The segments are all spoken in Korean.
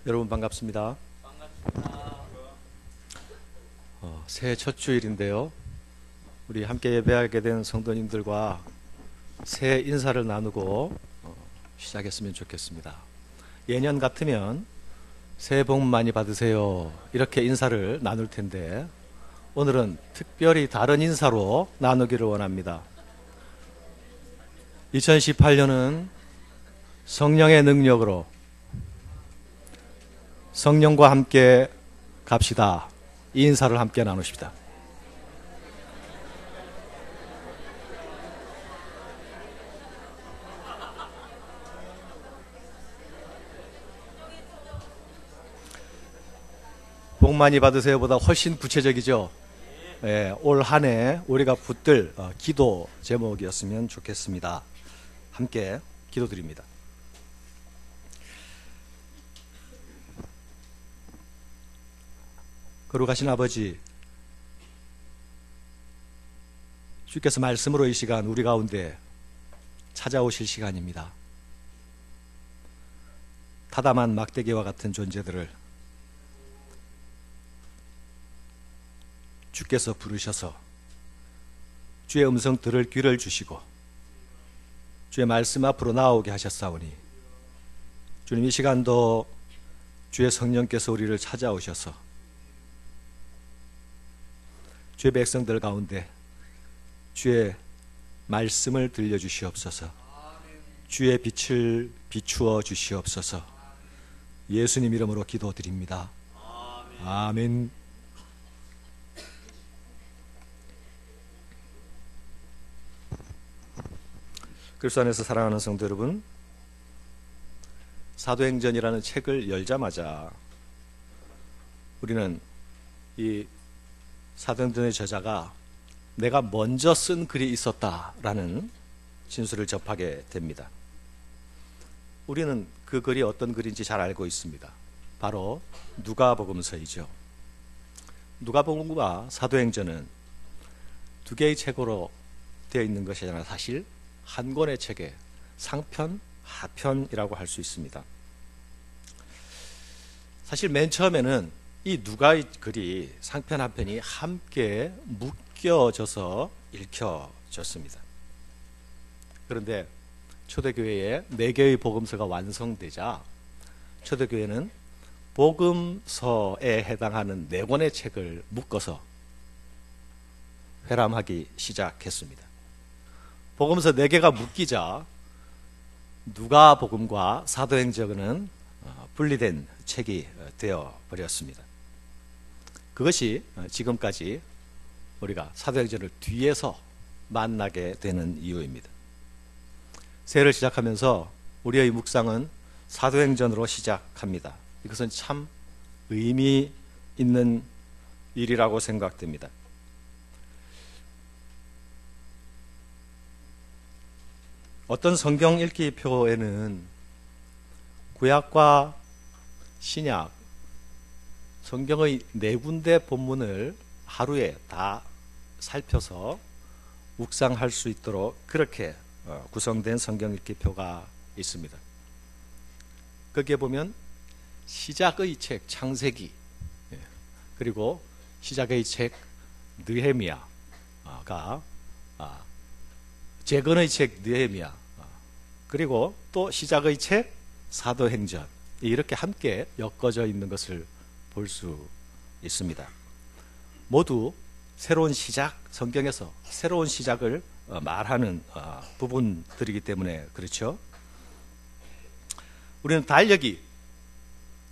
여러분 반갑습니다. 새해 첫 주일인데요. 우리 함께 예배하게 된 성도님들과 새해 인사를 나누고 시작했으면 좋겠습니다. 예년 같으면 새해 복 많이 받으세요 이렇게 인사를 나눌 텐데 오늘은 특별히 다른 인사로 나누기를 원합니다. 2018년은 성령의 능력으로 성령과 함께 갑시다. 이 인사를 함께 나누십니다. 복 많이 받으세요보다 훨씬 구체적이죠. 올 한 해 우리가 붙들 기도 제목이었으면 좋겠습니다. 함께 기도드립니다. 거룩하신 아버지, 주께서 말씀으로 이 시간 우리 가운데 찾아오실 시간입니다. 타담한 막대기와 같은 존재들을 주께서 부르셔서 주의 음성 들을 귀를 주시고 주의 말씀 앞으로 나오게 하셨사오니 주님, 이 시간도 주의 성령께서 우리를 찾아오셔서 주의 백성들 가운데 주의 말씀을 들려주시옵소서. 주의 빛을 비추어 주시옵소서. 예수님 이름으로 기도드립니다. 아멘. 그리스도 안에서 사랑하는 성도 여러분, 사도행전이라는 책을 열자마자 우리는 이 사도행전의 저자가 내가 먼저 쓴 글이 있었다라는 진술을 접하게 됩니다. 우리는 그 글이 어떤 글인지 잘 알고 있습니다. 바로 누가복음서이죠. 누가복음과 사도행전은 두 개의 책으로 되어 있는 것이 아니라 사실 한 권의 책의 상편, 하편이라고 할 수 있습니다. 사실 맨 처음에는 이 누가의 글이 상편 한편이 함께 묶여져서 읽혀졌습니다. 그런데 초대교회에 4개의 복음서가 완성되자 초대교회는 복음서에 해당하는 4권의 책을 묶어서 회람하기 시작했습니다. 복음서 4개가 묶이자 누가복음과 사도행전은 분리된 책이 되어버렸습니다. 그것이 지금까지 우리가 사도행전을 뒤에서 만나게 되는 이유입니다. 새해를 시작하면서 우리의 묵상은 사도행전으로 시작합니다. 이것은 참 의미 있는 일이라고 생각됩니다. 어떤 성경 읽기표에는 구약과 신약, 성경의 4군데 본문을 하루에 다 살펴서 묵상할 수 있도록 그렇게 구성된 성경 읽기표가 있습니다. 거기에 보면 시작의 책 창세기, 그리고 시작의 책 느헤미야가, 재건의 책 느헤미야, 그리고 또 시작의 책 사도행전, 이렇게 함께 엮어져 있는 것을 볼 수 있습니다. 모두 새로운 시작, 성경에서 새로운 시작을 말하는 부분들이기 때문에 그렇죠. 우리는 달력이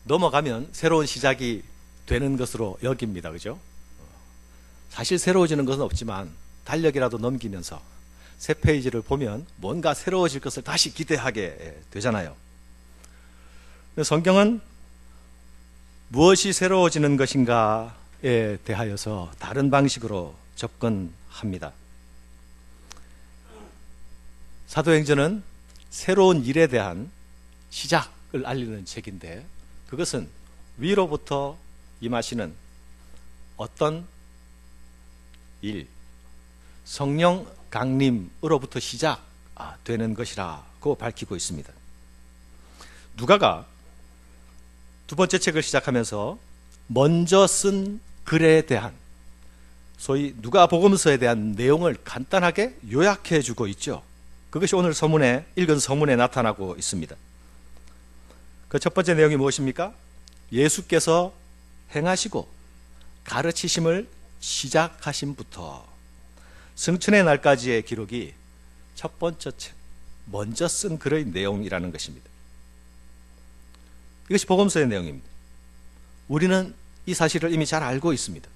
넘어가면 새로운 시작이 되는 것으로 여깁니다. 그죠? 사실 새로워지는 것은 없지만 달력이라도 넘기면서 새 페이지를 보면 뭔가 새로워질 것을 다시 기대하게 되잖아요. 성경은 무엇이 새로워지는 것인가에 대하여서 다른 방식으로 접근합니다. 사도행전은 새로운 일에 대한 시작을 알리는 책인데 그것은 위로부터 임하시는 어떤 일, 성령 강림으로부터 시작되는 것이라고 밝히고 있습니다. 누가가 두 번째 책을 시작하면서 먼저 쓴 글에 대한, 소위 누가복음서에 대한 내용을 간단하게 요약해 주고 있죠. 그것이 오늘 읽은 서문에 나타나고 있습니다. 그 첫 번째 내용이 무엇입니까? 예수께서 행하시고 가르치심을 시작하심부터 승천의 날까지의 기록이 첫 번째 책, 먼저 쓴 글의 내용이라는 것입니다. 이것이 복음서의 내용입니다. 우리는 이 사실을 이미 잘 알고 있습니다.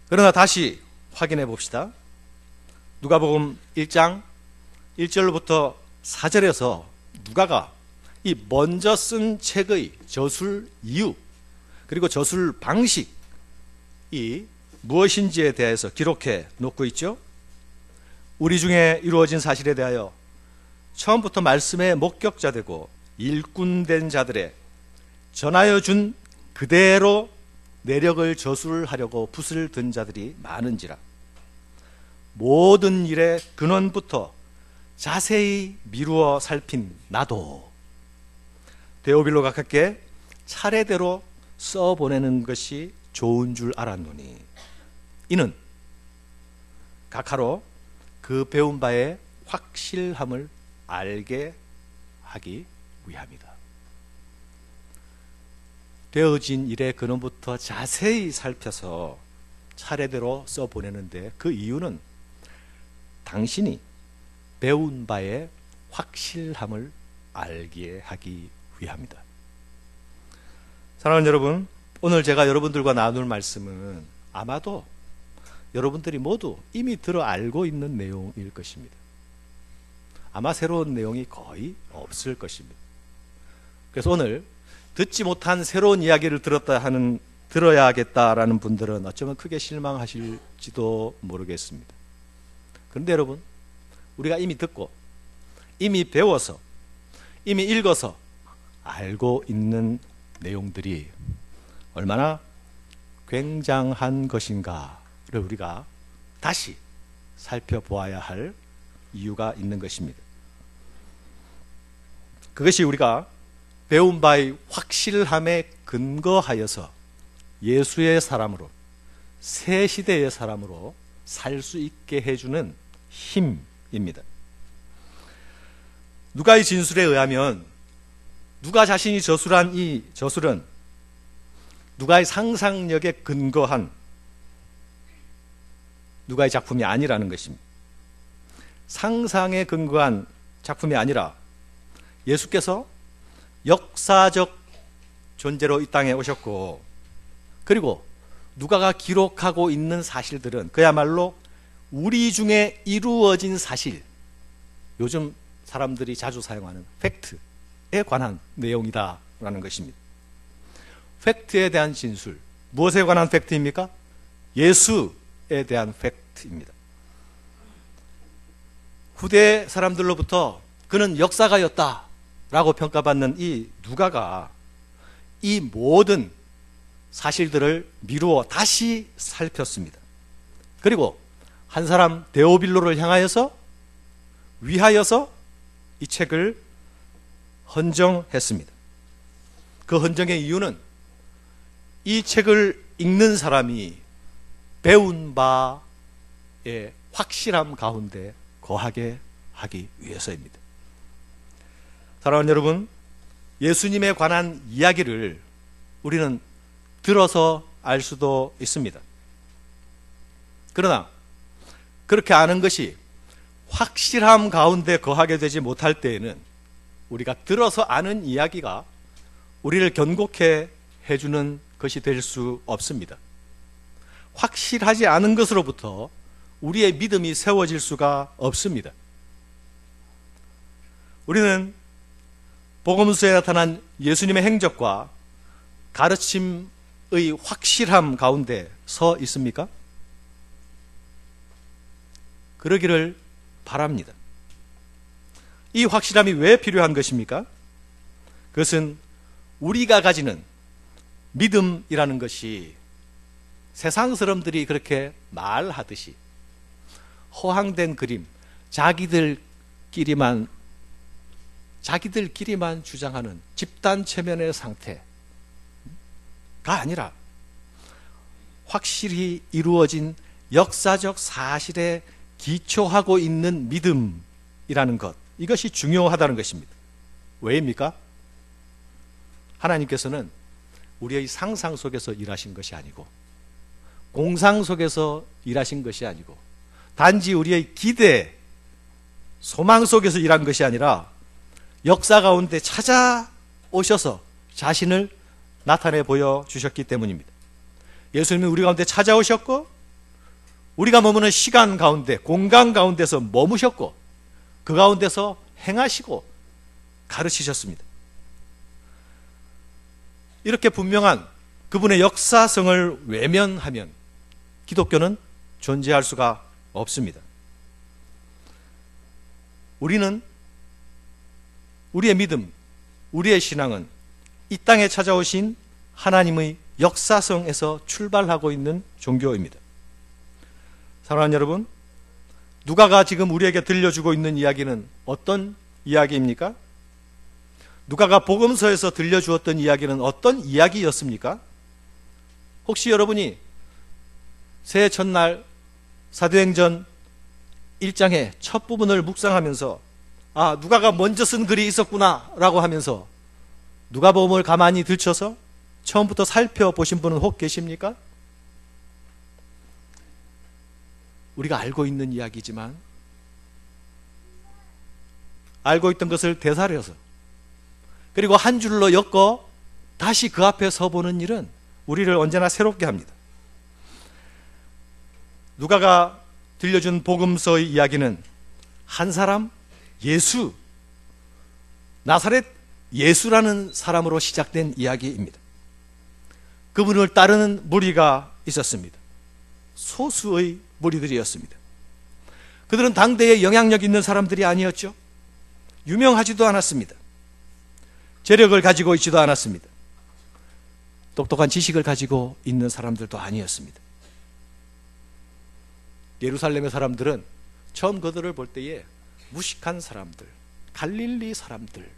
그러나 다시 확인해 봅시다. 누가복음 1장 1절부터 4절에서 누가가 이 먼저 쓴 책의 저술 이유, 그리고 저술 방식이 무엇인지에 대해서 기록해 놓고 있죠. 우리 중에 이루어진 사실에 대하여 처음부터 말씀의 목격자 되고 일꾼된 자들의 전하여 준 그대로 내력을 저술하려고 붓을 든 자들이 많은지라 모든 일의 근원부터 자세히 미루어 살핀 나도 데오빌로 각하께 차례대로 써보내는 것이 좋은 줄 알았노니 이는 각하로 그 배운 바의 확실함을 알게 하기 위함이다. 되어진 일의 근원부터 자세히 살펴서 차례대로 써보내는데 그 이유는 당신이 배운 바의 확실함을 알게 하기 위함이다. 사랑하는 여러분, 오늘 제가 여러분들과 나눌 말씀은 아마도 여러분들이 모두 이미 들어 알고 있는 내용일 것입니다. 아마 새로운 내용이 거의 없을 것입니다. 그래서 오늘 듣지 못한 새로운 이야기를 들어야겠다라는 분들은 어쩌면 크게 실망하실지도 모르겠습니다. 그런데 여러분, 우리가 이미 듣고 이미 배워서 이미 읽어서 알고 있는 내용들이 얼마나 굉장한 것인가를 우리가 다시 살펴보아야 할 이유가 있는 것입니다. 그것이 우리가 배운 바의 확실함에 근거하여서 예수의 사람으로, 새 시대의 사람으로 살 수 있게 해주는 힘입니다. 누가의 진술에 의하면 누가 자신이 저술한 이 저술은 누가의 상상력에 근거한 누가의 작품이 아니라는 것입니다. 상상에 근거한 작품이 아니라 예수께서 역사적 존재로 이 땅에 오셨고, 그리고 누가가 기록하고 있는 사실들은 그야말로 우리 중에 이루어진 사실, 요즘 사람들이 자주 사용하는 팩트에 관한 내용이다라는 것입니다. 팩트에 대한 진술, 무엇에 관한 팩트입니까? 예수에 대한 팩트입니다. 후대 사람들로부터 그는 역사가였다 라고 평가받는 이 누가가 이 모든 사실들을 미루어 다시 살폈습니다. 그리고 한 사람 데오빌로를 위하여서 이 책을 헌정했습니다. 그 헌정의 이유는 이 책을 읽는 사람이 배운 바의 확실함 가운데 거하게 하기 위해서입니다. 사랑하는 여러분, 예수님에 관한 이야기를 우리는 들어서 알 수도 있습니다. 그러나 그렇게 아는 것이 확실함 가운데 거하게 되지 못할 때에는 우리가 들어서 아는 이야기가 우리를 견고케 해주는 것이 될 수 없습니다. 확실하지 않은 것으로부터 우리의 믿음이 세워질 수가 없습니다. 우리는 복음서에 나타난 예수님의 행적과 가르침의 확실함 가운데 서 있습니까? 그러기를 바랍니다. 이 확실함이 왜 필요한 것입니까? 그것은 우리가 가지는 믿음이라는 것이 세상 사람들이 그렇게 말하듯이 허황된 그림, 자기들끼리만 자기들끼리만 주장하는 집단 체면의 상태가 아니라 확실히 이루어진 역사적 사실에 기초하고 있는 믿음이라는 것, 이것이 중요하다는 것입니다. 왜입니까? 하나님께서는 우리의 상상 속에서 일하신 것이 아니고, 공상 속에서 일하신 것이 아니고, 단지 우리의 기대, 소망 속에서 일한 것이 아니라 역사 가운데 찾아오셔서 자신을 나타내 보여주셨기 때문입니다. 예수님은 우리 가운데 찾아오셨고, 우리가 머무는 시간 가운데, 공간 가운데서 머무셨고, 그 가운데서 행하시고 가르치셨습니다. 이렇게 분명한 그분의 역사성을 외면하면 기독교는 존재할 수가 없습니다. 우리는, 우리의 믿음, 우리의 신앙은 이 땅에 찾아오신 하나님의 역사성에서 출발하고 있는 종교입니다. 사랑하는 여러분, 누가가 지금 우리에게 들려주고 있는 이야기는 어떤 이야기입니까? 누가가 복음서에서 들려주었던 이야기는 어떤 이야기였습니까? 혹시 여러분이 새해 첫날 사도행전 1장의 첫 부분을 묵상하면서 아, 누가가 먼저 쓴 글이 있었구나 라고 하면서 누가복음을 가만히 들춰서 처음부터 살펴보신 분은 혹 계십니까? 우리가 알고 있는 이야기지만 알고 있던 것을 되살려서 그리고 한 줄로 엮어 다시 그 앞에 서보는 일은 우리를 언제나 새롭게 합니다. 누가가 들려준 복음서의 이야기는 한 사람, 예수, 나사렛 예수라는 사람으로 시작된 이야기입니다. 그분을 따르는 무리가 있었습니다. 소수의 무리들이었습니다. 그들은 당대에 영향력 있는 사람들이 아니었죠. 유명하지도 않았습니다. 재력을 가지고 있지도 않았습니다. 똑똑한 지식을 가지고 있는 사람들도 아니었습니다. 예루살렘의 사람들은 처음 그들을 볼 때에 무식한 사람들, 갈릴리 사람들,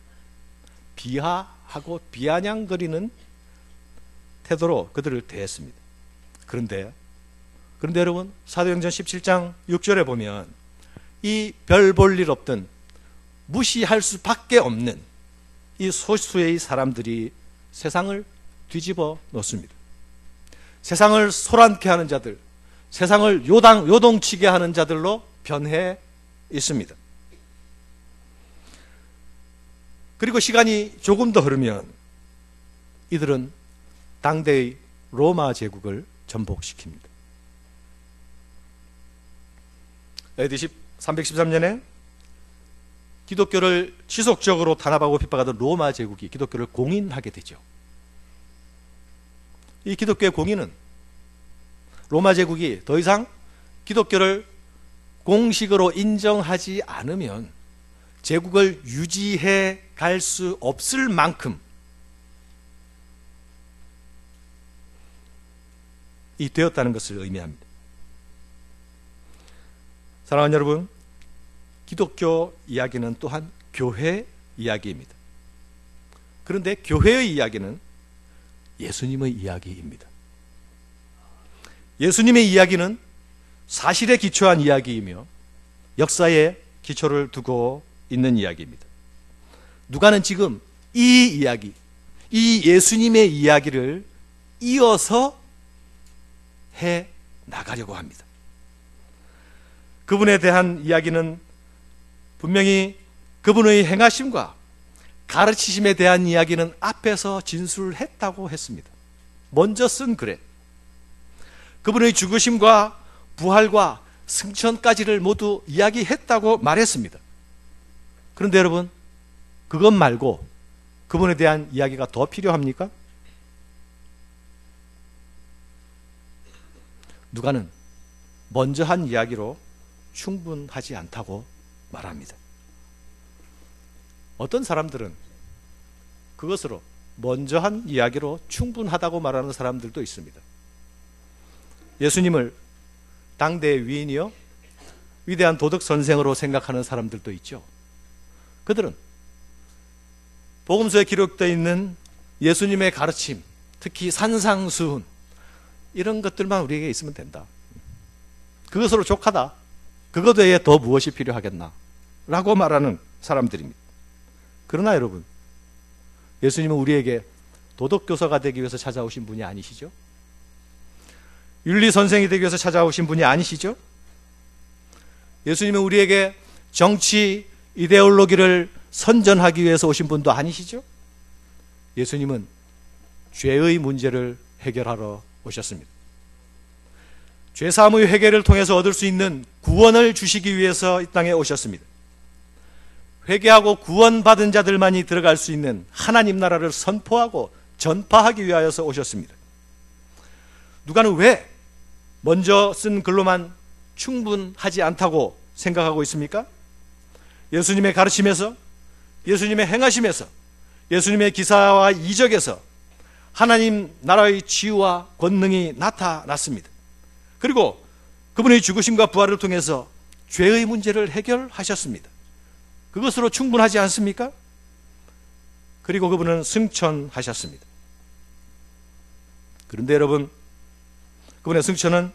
비하하고 비아냥거리는 태도로 그들을 대했습니다. 그런데 여러분, 사도행전 17장 6절에 보면 이 별 볼 일 없던, 무시할 수밖에 없는 이 소수의 사람들이 세상을 뒤집어 놓습니다. 세상을 소란케 하는 자들, 세상을 요동치게 하는 자들로 변해 있습니다. 그리고 시간이 조금 더 흐르면 이들은 당대의 로마 제국을 전복시킵니다. AD 313년에 기독교를 지속적으로 탄압하고 핍박하던 로마 제국이 기독교를 공인하게 되죠. 이 기독교의 공인은 로마 제국이 더 이상 기독교를 공식으로 인정하지 않으면 제국을 유지해 갈 수 없을 만큼 이 되었다는 것을 의미합니다. 사랑하는 여러분, 기독교 이야기는 또한 교회 이야기입니다. 그런데 교회의 이야기는 예수님의 이야기입니다. 예수님의 이야기는 사실에 기초한 이야기이며 역사에 기초를 두고 있는 이야기입니다. 누가는 지금 이 이야기, 이 예수님의 이야기를 이어서 해 나가려고 합니다. 그분에 대한 이야기는 분명히 그분의 행하심과 가르치심에 대한 이야기는 앞에서 진술했다고 했습니다. 먼저 쓴 글에 그분의 죽으심과 부활과 승천까지를 모두 이야기했다고 말했습니다. 그런데 여러분, 그것 말고 그분에 대한 이야기가 더 필요합니까? 누가는 먼저 한 이야기로 충분하지 않다고 말합니다. 어떤 사람들은 그것으로 먼저 한 이야기로 충분하다고 말하는 사람들도 있습니다. 예수님을 당대의 위인이요 위대한 도덕 선생으로 생각하는 사람들도 있죠. 그들은 복음서에 기록되어 있는 예수님의 가르침, 특히 산상수훈, 이런 것들만 우리에게 있으면 된다. 그것으로 족하다. 그것 외에 더 무엇이 필요하겠나? 라고 말하는 사람들입니다. 그러나 여러분, 예수님은 우리에게 도덕교사가 되기 위해서 찾아오신 분이 아니시죠? 윤리선생이 되기 위해서 찾아오신 분이 아니시죠? 예수님은 우리에게 정치 이데올로기를 선전하기 위해서 오신 분도 아니시죠? 예수님은 죄의 문제를 해결하러 오셨습니다. 죄사함의 회개를 통해서 얻을 수 있는 구원을 주시기 위해서 이 땅에 오셨습니다. 회개하고 구원받은 자들만이 들어갈 수 있는 하나님 나라를 선포하고 전파하기 위하여서 오셨습니다. 누가는 왜 먼저 쓴 글로만 충분하지 않다고 생각하고 있습니까? 예수님의 가르침에서, 예수님의 행하심에서, 예수님의 기사와 이적에서 하나님 나라의 지위와 권능이 나타났습니다. 그리고 그분의 죽으심과 부활을 통해서 죄의 문제를 해결하셨습니다. 그것으로 충분하지 않습니까? 그리고 그분은 승천하셨습니다. 그런데 여러분, 그분의 승천은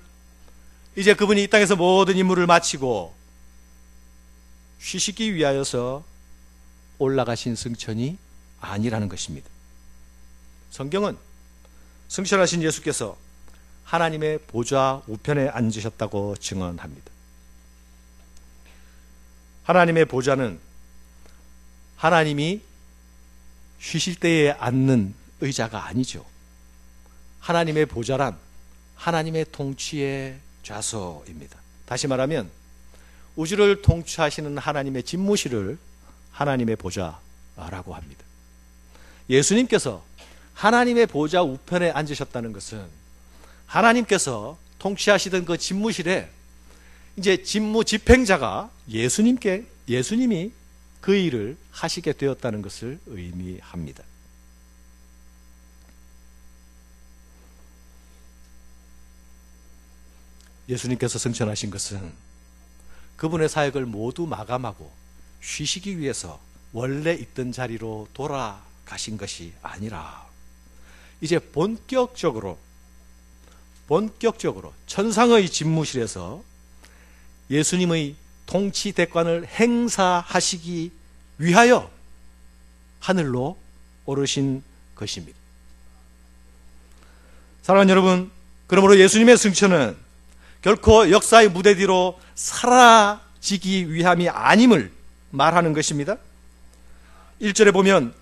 이제 그분이 이 땅에서 모든 임무를 마치고 쉬시기 위하여서 올라가신 승천이 아니라는 것입니다. 성경은 승천하신 예수께서 하나님의 보좌 우편에 앉으셨다고 증언합니다. 하나님의 보좌는 하나님이 쉬실 때에 앉는 의자가 아니죠. 하나님의 보좌란 하나님의 통치의 좌소입니다. 다시 말하면 우주를 통치하시는 하나님의 집무실을 하나님의 보좌라고 합니다. 예수님께서 하나님의 보좌 우편에 앉으셨다는 것은 하나님께서 통치하시던 그 집무실에 이제 집무 집행자가 예수님이 그 일을 하시게 되었다는 것을 의미합니다. 예수님께서 승천하신 것은 그분의 사역을 모두 마감하고 쉬시기 위해서 원래 있던 자리로 돌아가신 것이 아니라 이제 본격적으로 천상의 집무실에서 예수님의 통치 대권을 행사하시기 위하여 하늘로 오르신 것입니다. 사랑하는 여러분, 그러므로 예수님의 승천은 결코 역사의 무대 뒤로 사라지기 위함이 아님을 말하는 것입니다. 1절에 보면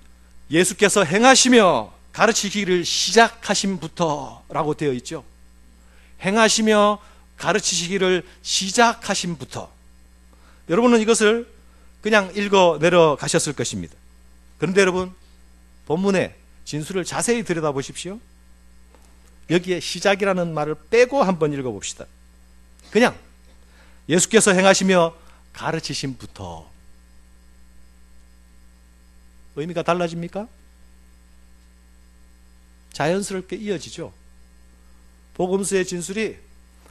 예수께서 행하시며 가르치기를 시작하심부터 라고 되어 있죠. 행하시며 가르치시기를 시작하심부터. 여러분은 이것을 그냥 읽어 내려가셨을 것입니다. 그런데 여러분, 본문의 진술을 자세히 들여다보십시오. 여기에 시작이라는 말을 빼고 한번 읽어봅시다. 그냥 예수께서 행하시며 가르치심부터. 의미가 달라집니까? 자연스럽게 이어지죠. 복음서의 진술이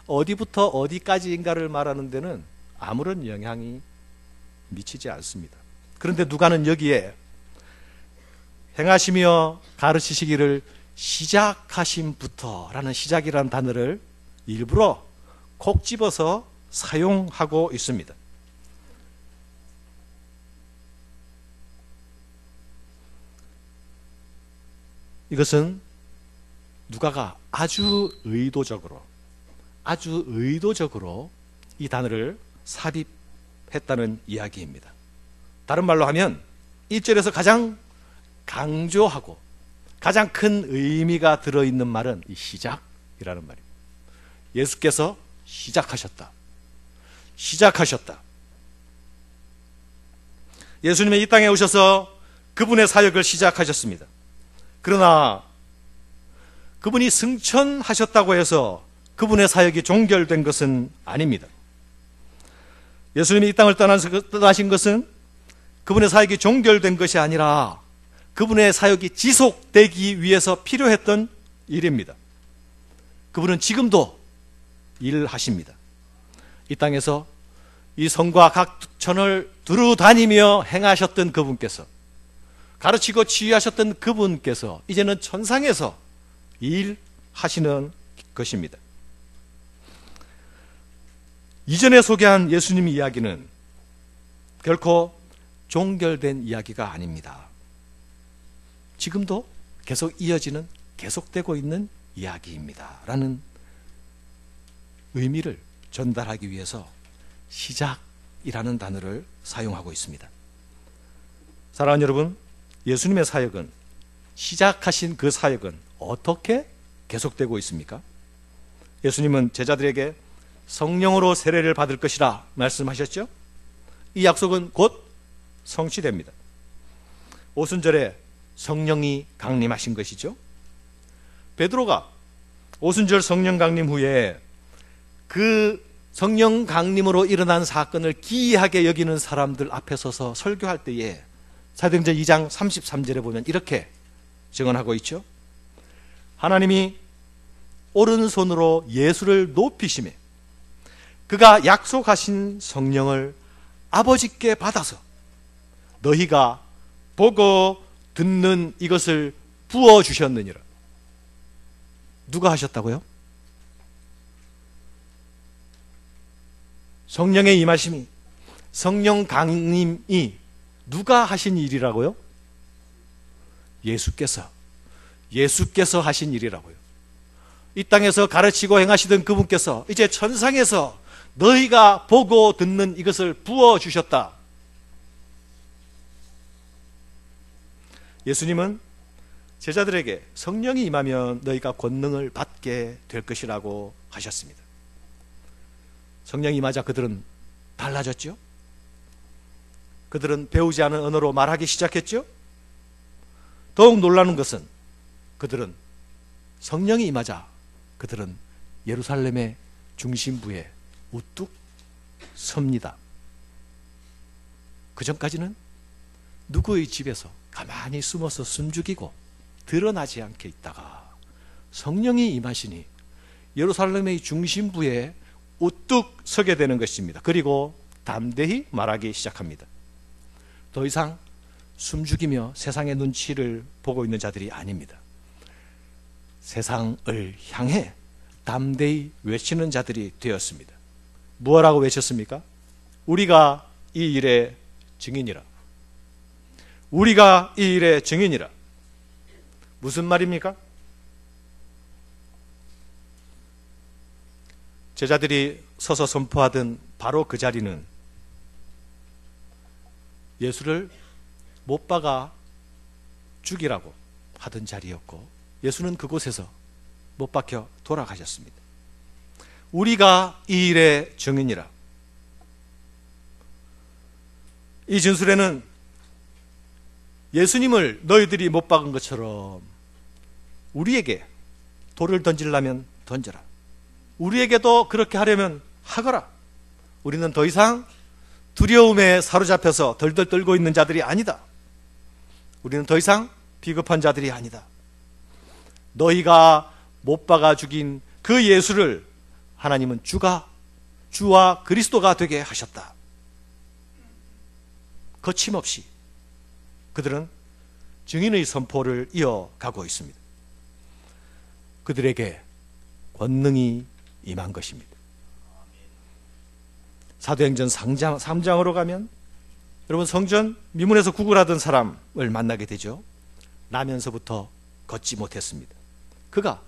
어디부터 어디까지인가를 말하는 데는 아무런 영향이 미치지 않습니다. 그런데 누가는 여기에 행하시며 가르치시기를 시작하심부터라는 시작이라는 단어를 일부러 콕 집어서 사용하고 있습니다. 이것은 누가가 아주 의도적으로 이 단어를 삽입했다는 이야기입니다. 다른 말로 하면 1절에서 가장 강조하고 가장 큰 의미가 들어있는 말은 이 시작이라는 말입니다. 예수께서 시작하셨다. 예수님이 이 땅에 오셔서 그분의 사역을 시작하셨습니다. 그러나 그분이 승천하셨다고 해서 그분의 사역이 종결된 것은 아닙니다. 예수님이 이 땅을 떠나신 것은 그분의 사역이 종결된 것이 아니라 그분의 사역이 지속되기 위해서 필요했던 일입니다. 그분은 지금도 일을 하십니다. 이 땅에서 이 성과 각 천을 두루 다니며 행하셨던 그분께서 가르치고 치유하셨던 그분께서 이제는 천상에서 일하시는 것입니다. 이전에 소개한 예수님 이야기는 결코 종결된 이야기가 아닙니다. 지금도 계속 이어지는, 계속되고 있는 이야기입니다 라는 의미를 전달하기 위해서 시작이라는 단어를 사용하고 있습니다. 사랑하는 여러분, 예수님의 사역은, 시작하신 그 사역은 어떻게 계속되고 있습니까? 예수님은 제자들에게 성령으로 세례를 받을 것이라 말씀하셨죠? 이 약속은 곧 성취됩니다. 오순절에 성령이 강림하신 것이죠. 베드로가 오순절 성령 강림 후에 그 성령 강림으로 일어난 사건을 기이하게 여기는 사람들 앞에 서서 설교할 때에 사도행전 2장 33절에 보면 이렇게 증언하고 있죠. 하나님이 오른손으로 예수를 높이시매 그가 약속하신 성령을 아버지께 받아서 너희가 보고 듣는 이것을 부어주셨느니라. 누가 하셨다고요? 성령의 임하심이, 성령 강림이 누가 하신 일이라고요? 예수께서 하신 일이라고요. 이 땅에서 가르치고 행하시던 그분께서 이제 천상에서 너희가 보고 듣는 이것을 부어주셨다. 예수님은 제자들에게 성령이 임하면 너희가 권능을 받게 될 것이라고 하셨습니다. 성령이 임하자 그들은 달라졌죠. 그들은 배우지 않은 언어로 말하기 시작했죠. 더욱 놀라는 것은 그들은 성령이 임하자 그들은 예루살렘의 중심부에 우뚝 섭니다. 그 전까지는 누구의 집에서 가만히 숨어서 숨죽이고 드러나지 않게 있다가 성령이 임하시니 예루살렘의 중심부에 우뚝 서게 되는 것입니다. 그리고 담대히 말하기 시작합니다. 더 이상 숨죽이며 세상의 눈치를 보고 있는 자들이 아닙니다. 세상을 향해 담대히 외치는 자들이 되었습니다. 무엇라고 외쳤습니까? 우리가 이 일의 증인이라. 우리가 이 일의 증인이라. 무슨 말입니까? 제자들이 서서 선포하던 바로 그 자리는 예수를 못 박아 죽이라고 하던 자리였고 예수는 그곳에서 못 박혀 돌아가셨습니다. 우리가 이 일의 증인이라. 이 진술에는 예수님을 너희들이 못 박은 것처럼 우리에게 돌을 던지려면 던져라. 우리에게도 그렇게 하려면 하거라. 우리는 더 이상 두려움에 사로잡혀서 덜덜 떨고 있는 자들이 아니다. 우리는 더 이상 비겁한 자들이 아니다. 너희가 못 박아 죽인 그 예수를 하나님은 주와 그리스도가 되게 하셨다. 거침없이 그들은 증인의 선포를 이어가고 있습니다. 그들에게 권능이 임한 것입니다. 사도행전 3장으로 가면 여러분 성전 미문에서 구걸하던 사람을 만나게 되죠. 나면서부터 걷지 못했습니다. 그가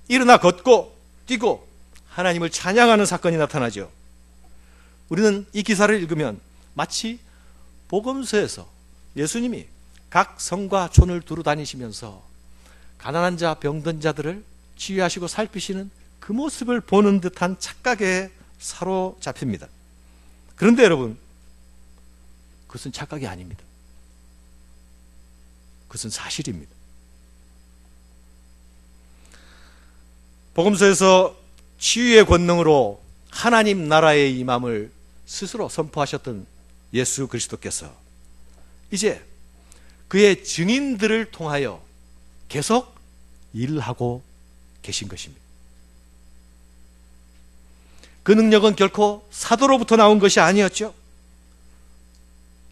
일어나 걷고 뛰고 하나님을 찬양하는 사건이 나타나죠. 우리는 이 기사를 읽으면 마치 복음서에서 예수님이 각 성과 촌을 두루 다니시면서 가난한 자, 병든 자들을 치유하시고 살피시는 그 모습을 보는 듯한 착각에 사로잡힙니다. 그런데 여러분, 그것은 착각이 아닙니다. 그것은 사실입니다. 복음서에서 치유의 권능으로 하나님 나라의 임함을 스스로 선포하셨던 예수 그리스도께서 이제 그의 증인들을 통하여 계속 일하고 계신 것입니다. 그 능력은 결코 사도로부터 나온 것이 아니었죠.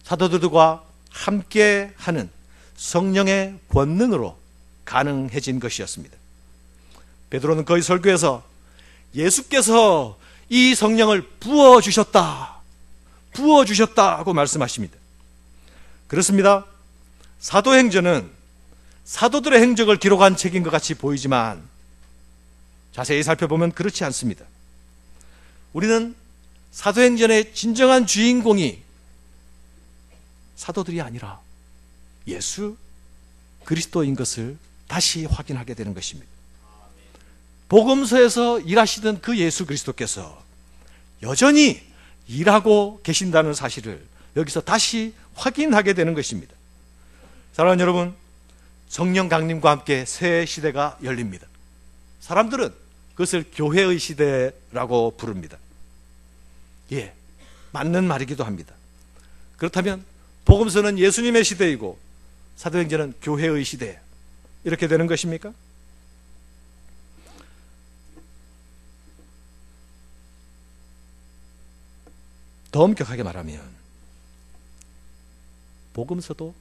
사도들과 함께 하는 성령의 권능으로 가능해진 것이었습니다. 베드로는 그의 설교에서 예수께서 이 성령을 부어주셨다고 말씀하십니다. 그렇습니다. 사도행전은 사도들의 행적을 기록한 책인 것 같이 보이지만 자세히 살펴보면 그렇지 않습니다. 우리는 사도행전의 진정한 주인공이 사도들이 아니라 예수 그리스도인 것을 다시 확인하게 되는 것입니다. 복음서에서 일하시던 그 예수 그리스도께서 여전히 일하고 계신다는 사실을 여기서 다시 확인하게 되는 것입니다. 사랑하는 여러분, 성령 강림과 함께 새 시대가 열립니다. 사람들은 그것을 교회의 시대라고 부릅니다. 예, 맞는 말이기도 합니다. 그렇다면 복음서는 예수님의 시대이고 사도행전은 교회의 시대, 이렇게 되는 것입니까? 더 엄격하게 말하면 복음서도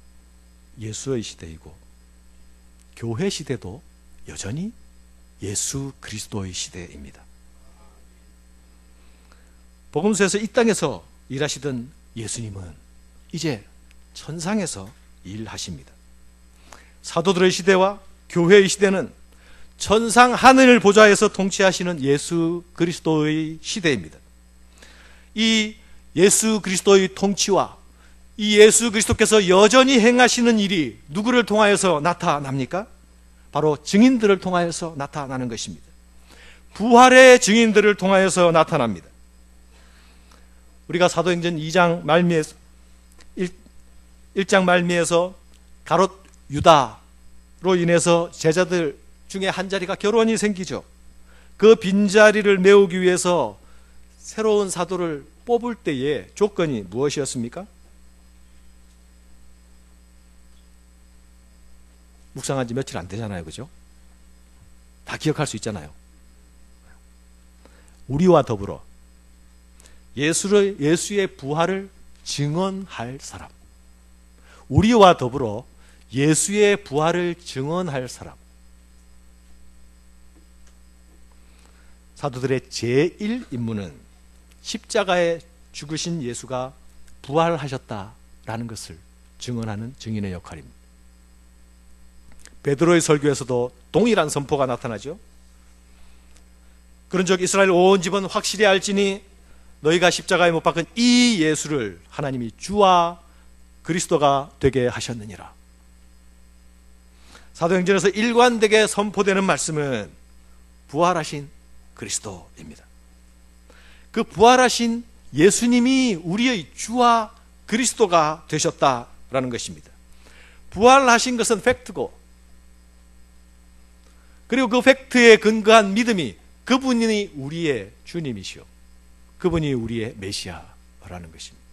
예수의 시대이고 교회 시대도 여전히 예수 그리스도의 시대입니다. 복음서에서 이 땅에서 일하시던 예수님은 이제 천상에서 일하십니다. 사도들의 시대와 교회의 시대는 천상 하늘 보좌에서 통치하시는 예수 그리스도의 시대입니다. 이 예수 그리스도의 통치와 이 예수 그리스도께서 여전히 행하시는 일이 누구를 통하여서 나타납니까? 바로 증인들을 통하여서 나타나는 것입니다. 부활의 증인들을 통하여서 나타납니다. 우리가 사도행전 2장 말미에서 1장 말미에서 가롯 유다로 인해서 제자들 중에 한 자리가 결혼이 생기죠. 그 빈자리를 메우기 위해서 새로운 사도를 뽑을 때의 조건이 무엇이었습니까? 묵상한 지 며칠 안 되잖아요, 그죠? 다 기억할 수 있잖아요. 우리와 더불어 예수의 부활을 증언할 사람, 우리와 더불어 예수의 부활을 증언할 사람. 사도들의 제1임무는 십자가에 죽으신 예수가 부활하셨다라는 것을 증언하는 증인의 역할입니다. 베드로의 설교에서도 동일한 선포가 나타나죠. 그런즉 이스라엘 온 집은 확실히 알지니 너희가 십자가에 못 박은 이 예수를 하나님이 주와 그리스도가 되게 하셨느니라. 사도행전에서 일관되게 선포되는 말씀은 부활하신 그리스도입니다. 그 부활하신 예수님이 우리의 주와 그리스도가 되셨다라는 것입니다. 부활하신 것은 팩트고, 그리고 그 팩트에 근거한 믿음이 그분이 우리의 주님이시오, 그분이 우리의 메시아라는 것입니다.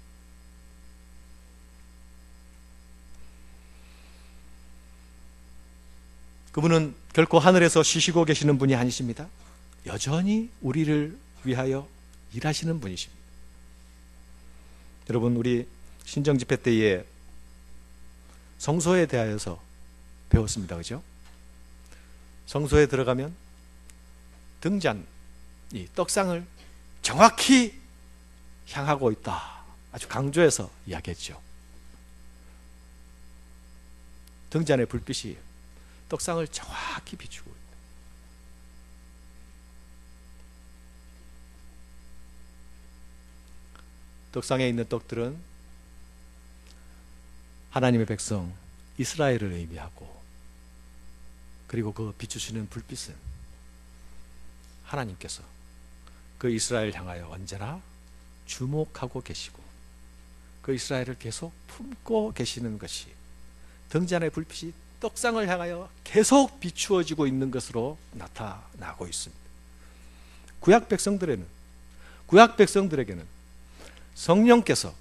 그분은 결코 하늘에서 쉬시고 계시는 분이 아니십니다. 여전히 우리를 위하여 일하시는 분이십니다. 여러분, 우리 신정집회 때에 성소에 대하여서 배웠습니다. 그죠? 성소에 들어가면 등잔, 이 떡상을 정확히 향하고 있다, 아주 강조해서 이야기했죠. 등잔의 불빛이 떡상을 정확히 비추고 있다. 떡상에 있는 떡들은 하나님의 백성 이스라엘을 의미하고, 그리고 그 비추시는 불빛은 하나님께서 그 이스라엘 향하여 언제나 주목하고 계시고 그 이스라엘을 계속 품고 계시는 것이 등잔의 불빛이 떡상을 향하여 계속 비추어지고 있는 것으로 나타나고 있습니다. 구약 백성들에게는 성령께서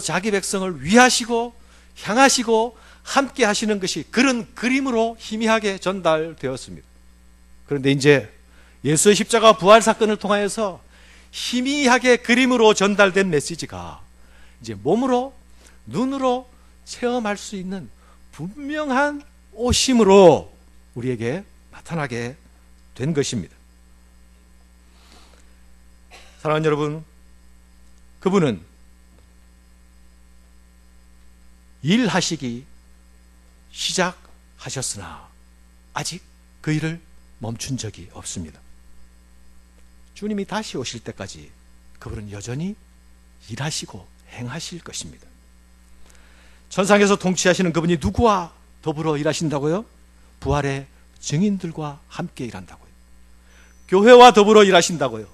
자기 백성을 위하시고 향하시고 함께 하시는 것이 그런 그림으로 희미하게 전달되었습니다. 그런데 이제 예수의 십자가 부활 사건을 통하여서 희미하게 그림으로 전달된 메시지가 이제 몸으로, 눈으로 체험할 수 있는 분명한 오심으로 우리에게 나타나게 된 것입니다. 사랑하는 여러분, 그분은 일하시기 시작하셨으나 아직 그 일을 멈춘 적이 없습니다. 주님이 다시 오실 때까지 그분은 여전히 일하시고 행하실 것입니다. 천상에서 통치하시는 그분이 누구와 더불어 일하신다고요? 부활의 증인들과 함께 일한다고요. 교회와 더불어 일하신다고요.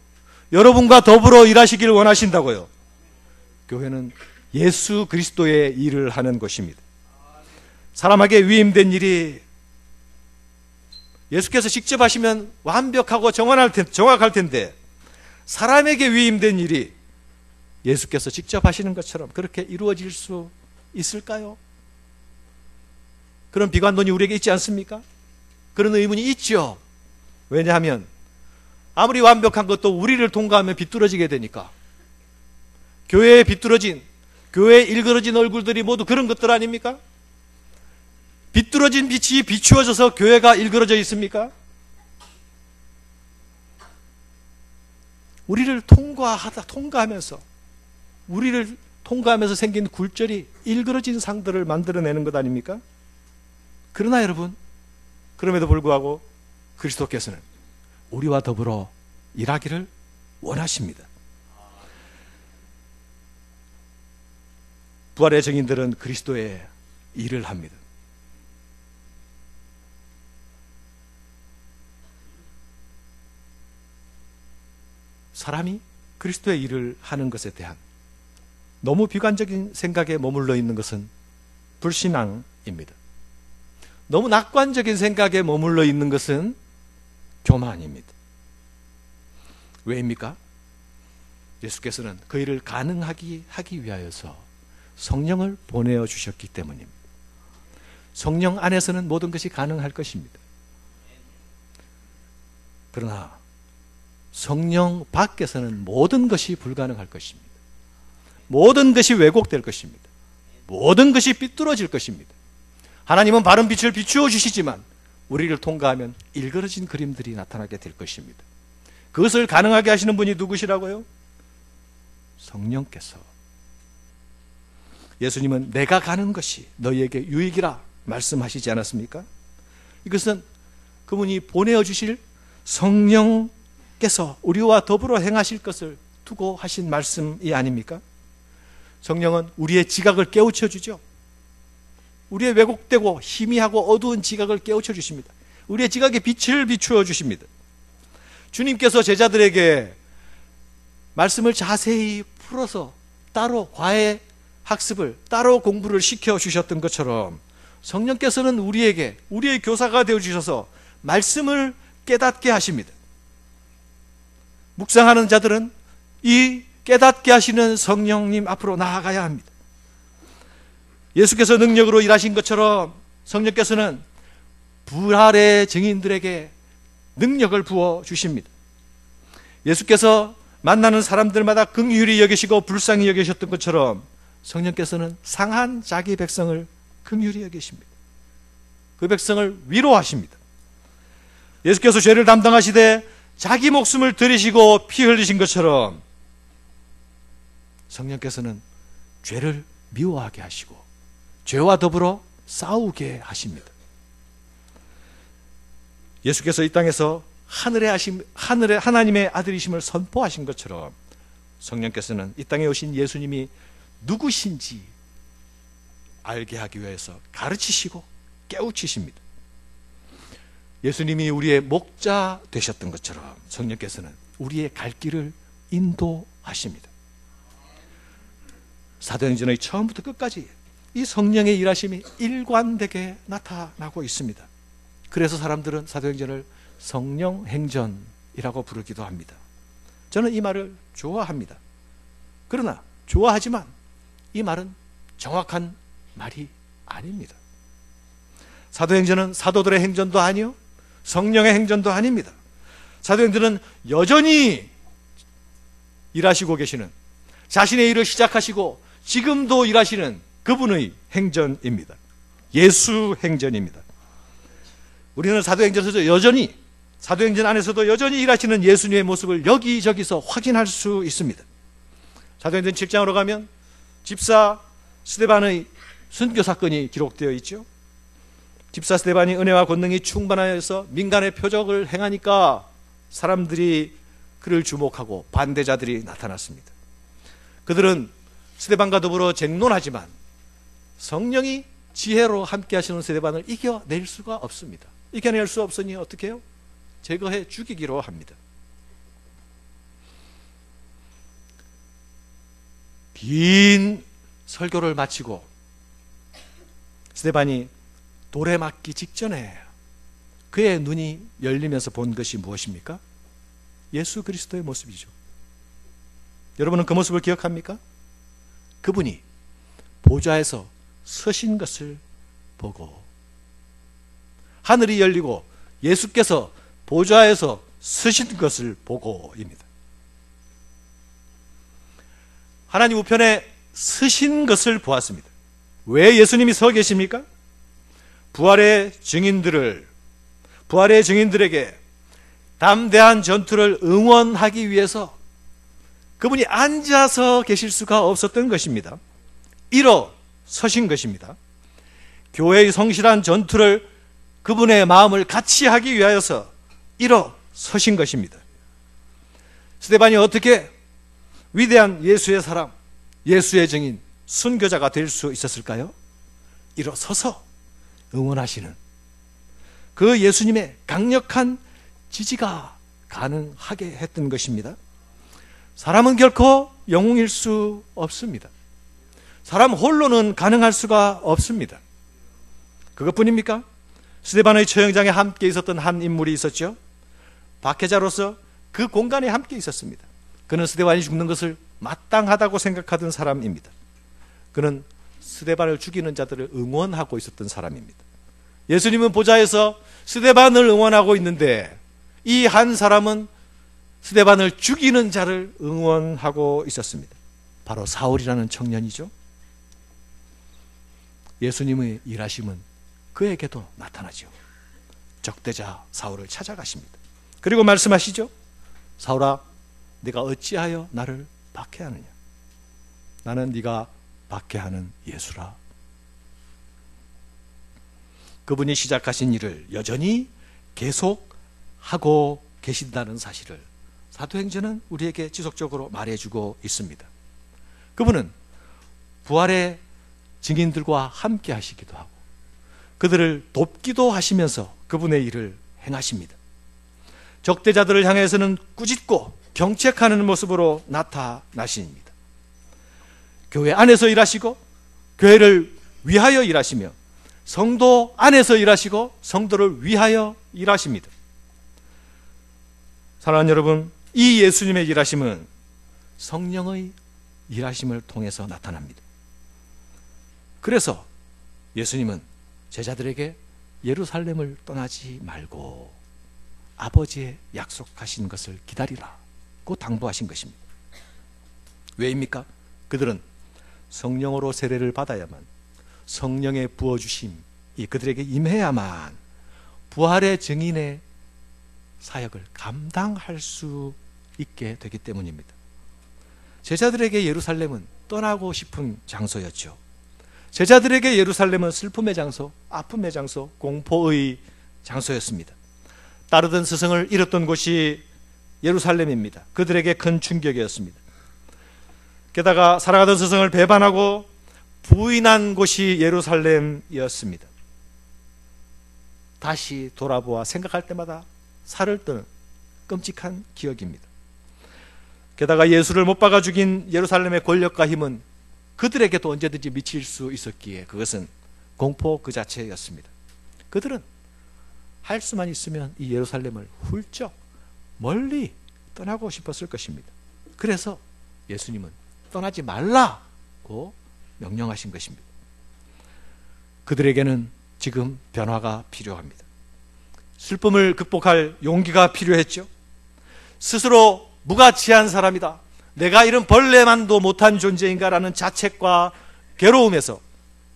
여러분과 더불어 일하시길 원하신다고요. 교회는 예수 그리스도의 일을 하는 것입니다. 사람에게 위임된 일이 예수께서 직접 하시면 완벽하고 정확할 텐데, 사람에게 위임된 일이 예수께서 직접 하시는 것처럼 그렇게 이루어질 수 있을까요? 그런 비관론이 우리에게 있지 않습니까? 그런 의문이 있죠. 왜냐하면 아무리 완벽한 것도 우리를 통과하면 비뚤어지게 되니까. 교회에 비뚤어진, 교회에 일그러진 얼굴들이 모두 그런 것들 아닙니까? 비뚤어진 빛이 비추어져서 교회가 일그러져 있습니까? 우리를 통과하면서 생긴 굴절이 일그러진 상들을 만들어내는 것 아닙니까? 그러나 여러분, 그럼에도 불구하고 그리스도께서는 우리와 더불어 일하기를 원하십니다. 부활의 증인들은 그리스도의 일을 합니다. 사람이 그리스도의 일을 하는 것에 대한 너무 비관적인 생각에 머물러 있는 것은 불신앙입니다. 너무 낙관적인 생각에 머물러 있는 것은 교만입니다. 왜입니까? 예수께서는 그 일을 가능하게 하기 위하여서 성령을 보내어 주셨기 때문입니다. 성령 안에서는 모든 것이 가능할 것입니다. 그러나 성령 밖에서는 모든 것이 불가능할 것입니다. 모든 것이 왜곡될 것입니다. 모든 것이 삐뚤어질 것입니다. 하나님은 바른 빛을 비추어 주시지만 우리를 통과하면 일그러진 그림들이 나타나게 될 것입니다. 그것을 가능하게 하시는 분이 누구시라고요? 성령께서. 예수님은 내가 가는 것이 너희에게 유익이라 말씀하시지 않았습니까? 이것은 그분이 보내어 주실 성령께서 우리와 더불어 행하실 것을 두고 하신 말씀이 아닙니까? 성령은 우리의 지각을 깨우쳐 주죠. 우리의 왜곡되고 희미하고 어두운 지각을 깨우쳐 주십니다. 우리의 지각에 빛을 비추어 주십니다. 주님께서 제자들에게 말씀을 자세히 풀어서 따로 과외 학습을, 따로 공부를 시켜 주셨던 것처럼 성령께서는 우리에게, 우리의 교사가 되어 주셔서 말씀을 깨닫게 하십니다. 묵상하는 자들은 이 깨닫게 하시는 성령님 앞으로 나아가야 합니다. 예수께서 능력으로 일하신 것처럼 성령께서는 부활의 증인들에게 능력을 부어 주십니다. 예수께서 만나는 사람들마다 긍휼히 여기시고 불쌍히 여기셨던 것처럼 성령께서는 상한 자기 백성을 긍휼히 여기십니다. 그 백성을 위로하십니다. 예수께서 죄를 담당하시되 자기 목숨을 들이시고 피 흘리신 것처럼 성령께서는 죄를 미워하게 하시고 죄와 더불어 싸우게 하십니다. 예수께서 이 땅에서 하늘의 하나님의 아들이심을 선포하신 것처럼 성령께서는 이 땅에 오신 예수님이 누구신지 알게 하기 위해서 가르치시고 깨우치십니다. 예수님이 우리의 목자 되셨던 것처럼 성령께서는 우리의 갈 길을 인도하십니다. 사도행전의 처음부터 끝까지 이 성령의 일하심이 일관되게 나타나고 있습니다. 그래서 사람들은 사도행전을 성령행전이라고 부르기도 합니다. 저는 이 말을 좋아합니다. 그러나 좋아하지만 이 말은 정확한 말이 아닙니다. 사도행전은 사도들의 행전도 아니요 성령의 행전도 아닙니다. 사도행전은 여전히 일하시고 계시는, 자신의 일을 시작하시고 지금도 일하시는 그분의 행전입니다. 예수행전입니다. 우리는 사도행전에서 여전히, 사도행전 안에서도 여전히 일하시는 예수님의 모습을 여기저기서 확인할 수 있습니다. 사도행전 7장으로 가면 집사 스데반의 순교 사건이 기록되어 있죠. 집사 스데반이 은혜와 권능이 충만하여서 민간의 표적을 행하니까 사람들이 그를 주목하고 반대자들이 나타났습니다. 그들은 스데반과 더불어 쟁론하지만 성령이 지혜로 함께 하시는 스데반을 이겨낼 수가 없습니다. 이겨낼 수 없으니 어떻게 해요? 제거해 죽이기로 합니다. 긴 설교를 마치고 스데반이 돌에 맞기 직전에 그의 눈이 열리면서 본 것이 무엇입니까? 예수 그리스도의 모습이죠. 여러분은 그 모습을 기억합니까? 그분이 보좌에서 서신 것을 보고, 하늘이 열리고 예수께서 보좌에서 서신 것을 보고입니다. 하나님 우편에 서신 것을 보았습니다. 왜 예수님이 서 계십니까? 부활의 증인들에게 담대한 전투를 응원하기 위해서 그분이 앉아서 계실 수가 없었던 것입니다. 일어서신 것입니다. 교회의 성실한 전투를 그분의 마음을 같이 하기 위하여서 일어서신 것입니다. 스데반이 어떻게 위대한 예수의 사람, 예수의 증인, 순교자가 될 수 있었을까요? 일어서서 응원하시는 그 예수님의 강력한 지지가 가능하게 했던 것입니다. 사람은 결코 영웅일 수 없습니다. 사람 홀로는 가능할 수가 없습니다. 그것뿐입니까? 스데반의 처형장에 함께 있었던 한 인물이 있었죠. 박해자로서 그 공간에 함께 있었습니다. 그는 스데반이 죽는 것을 마땅하다고 생각하던 사람입니다. 그는 스데반을 죽이는 자들을 응원하고 있었던 사람입니다. 예수님은 보좌에서 스데반을 응원하고 있는데 이 한 사람은 스데반을 죽이는 자를 응원하고 있었습니다. 바로 사울이라는 청년이죠. 예수님의 일하심은 그에게도 나타나죠. 적대자 사울을 찾아가십니다. 그리고 말씀하시죠. 사울아, 네가 어찌하여 나를 박해하느냐? 나는 네가 박해하는 예수라. 그분이 시작하신 일을 여전히 계속하고 계신다는 사실을 사도행전은 우리에게 지속적으로 말해주고 있습니다. 그분은 부활의 증인들과 함께 하시기도 하고 그들을 돕기도 하시면서 그분의 일을 행하십니다. 적대자들을 향해서는 꾸짖고 경책하는 모습으로 나타나십니다. 교회 안에서 일하시고 교회를 위하여 일하시며 성도 안에서 일하시고 성도를 위하여 일하십니다. 사랑하는 여러분, 이 예수님의 일하심은 성령의 일하심을 통해서 나타납니다. 그래서 예수님은 제자들에게 예루살렘을 떠나지 말고 아버지의 약속하신 것을 기다리라고 당부하신 것입니다. 왜입니까? 그들은 성령으로 세례를 받아야만, 성령의 부어주심이 그들에게 임해야만 부활의 증인의 사역을 감당할 수 있게 되기 때문입니다. 제자들에게 예루살렘은 떠나고 싶은 장소였죠. 제자들에게 예루살렘은 슬픔의 장소, 아픔의 장소, 공포의 장소였습니다. 따르던 스승을 잃었던 곳이 예루살렘입니다. 그들에게 큰 충격이었습니다. 게다가 살아가던 스승을 배반하고 부인한 곳이 예루살렘이었습니다. 다시 돌아보아 생각할 때마다 살을 뜨는 끔찍한 기억입니다. 게다가 예수를 못 박아 죽인 예루살렘의 권력과 힘은 그들에게도 언제든지 미칠 수 있었기에 그것은 공포 그 자체였습니다. 그들은 할 수만 있으면 이 예루살렘을 훌쩍 멀리 떠나고 싶었을 것입니다. 그래서 예수님은 떠나지 말라고 명령하신 것입니다. 그들에게는 지금 변화가 필요합니다. 슬픔을 극복할 용기가 필요했죠. 스스로 무가치한 사람이다, 내가 이런 벌레만도 못한 존재인가라는 자책과 괴로움에서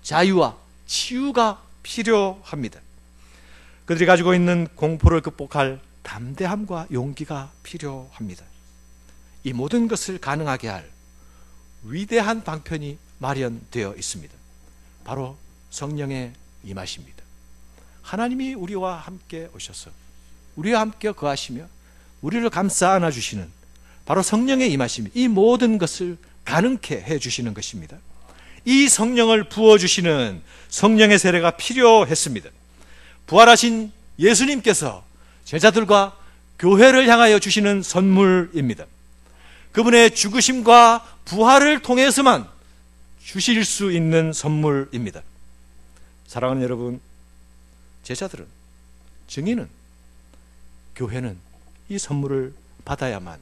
자유와 치유가 필요합니다. 그들이 가지고 있는 공포를 극복할 담대함과 용기가 필요합니다. 이 모든 것을 가능하게 할 위대한 방편이 마련되어 있습니다. 바로 성령의 임하십니다. 하나님이 우리와 함께 오셔서 우리와 함께 거하시며 우리를 감싸 안아주시는 바로 성령의 임하심이 이 모든 것을 가능케 해주시는 것입니다. 이 성령을 부어주시는 성령의 세례가 필요했습니다. 부활하신 예수님께서 제자들과 교회를 향하여 주시는 선물입니다. 그분의 죽으심과 부활을 통해서만 주실 수 있는 선물입니다. 사랑하는 여러분, 제자들은, 증인은, 교회는 이 선물을 받아야만